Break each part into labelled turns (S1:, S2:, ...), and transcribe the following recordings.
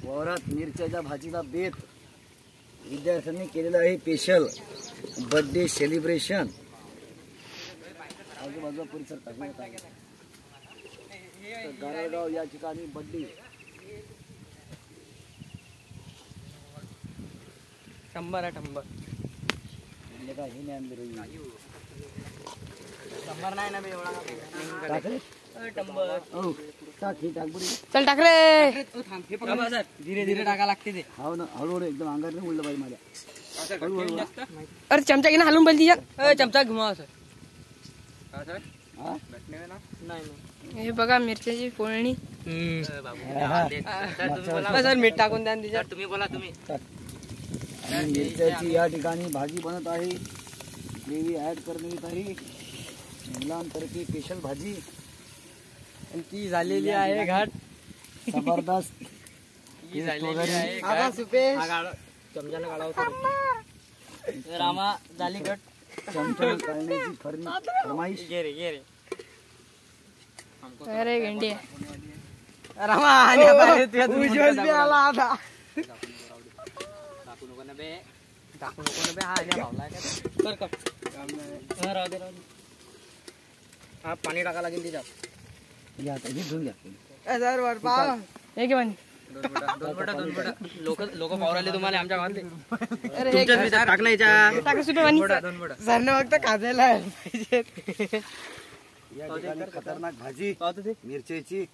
S1: वावरात मिरच्याच्या भाजीला बेत विद्यार्थ्यांनी केलेलं आहे स्पेशल बर्थडे सेलिब्रेशन। आजूबाजूचा परिसर टाकण्यात आला आहे। गारगाव या ठिकाणी बर्थडे
S2: टंबर आहे टंबर
S1: काय हे नाही आणले रे
S2: टंबर नाही ना बे एवढा
S1: टाक रे
S2: टंबर
S1: हो टाक हे टाक बरी
S3: चल टाक रे
S2: धीरे धीरे टाका लागते ते
S1: हाव ना हळूहळू एकदम अंगात नाही उडलं पाहिजे माझ्या
S3: अरे चमचा घेऊन हलून बोलती यार
S2: चमचा घुमावा सर
S1: हा
S2: नाही
S3: हे बघा मिरच्याची फोडणी
S2: सर मीठ टाकून द्या तिच्यात तुम्ही बोला तुम्ही
S1: आणि मिरच्याची या ठिकाणी भाजी बनत आहे ग्रेव्ही ऍड करण्यात येत आहे मुलांतर्फे स्पेशल भाजी
S2: आणि ती झालेली आहे घाट
S1: जबरदस्त
S2: ही झालेली आहे घाट चमच्याला काढावं रामा झाली घट
S1: चमचा करण्याची फरमाईश
S2: घे रे
S3: अरे गेंडी
S2: रामा उज्ज्वल बी आला आता टाकू नको ना बे हा या भावला कर कर राहू दे हा पाणी टाका लागेल तिच्यात
S1: या आता हे घेऊन घ्या
S2: सर वर पाव
S3: हे घे पाणी
S2: दोन बटा लोक पावराले तुम्हाला आमच्या गावातले
S3: अरे हे
S2: टाकण्याच्या
S3: टाक सुटे पाणी
S2: सरने फक्त खायला पाहिजे
S1: या ठिकाणी खतरनाक भाजी मिरच्याची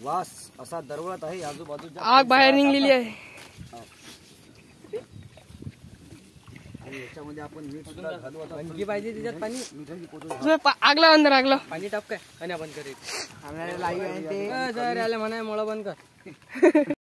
S1: वास असा दरवळत आहे आजूबाजूच्या
S3: आग बाहेर निघलेली आहे
S1: आणि याच्यामध्ये आपण मीठ सुद्धा घालू आता
S2: आणखी पाहिजे त्याच्यात पाणी
S1: मिठाची पोटली
S3: आगला अंदर आगला
S2: पाणी टाक काय आणि आपण करेल लाईव्ह आहे ते म्हणा मला बंद कर